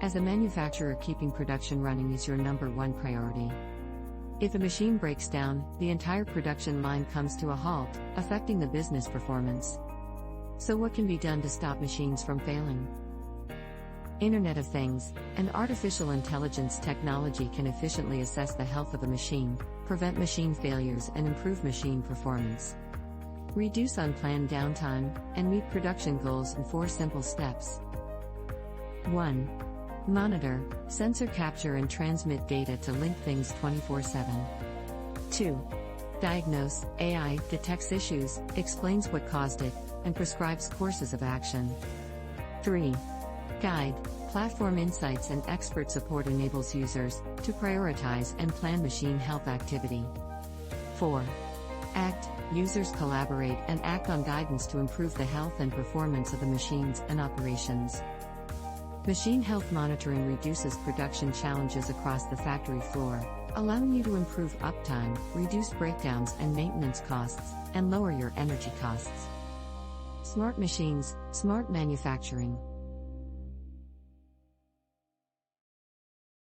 As a manufacturer, keeping production running is your number one priority. If a machine breaks down, the entire production line comes to a halt, affecting the business performance. So what can be done to stop machines from failing? Internet of Things, an artificial intelligence technology can efficiently assess the health of a machine, prevent machine failures and improve machine performance. Reduce unplanned downtime, and meet production goals in 4 simple steps. 1. Monitor, sensor capture and transmit data to link things 24/7. 2. Diagnose, AI detects issues, explains what caused it, and prescribes courses of action. 3. Guide, platform insights and expert support enables users to prioritize and plan machine health activity. 4. Act, users collaborate and act on guidance to improve the health and performance of the machines and operations. Machine health monitoring reduces production challenges across the factory floor, allowing you to improve uptime, reduce breakdowns and maintenance costs, and lower your energy costs. Smart machines, smart manufacturing.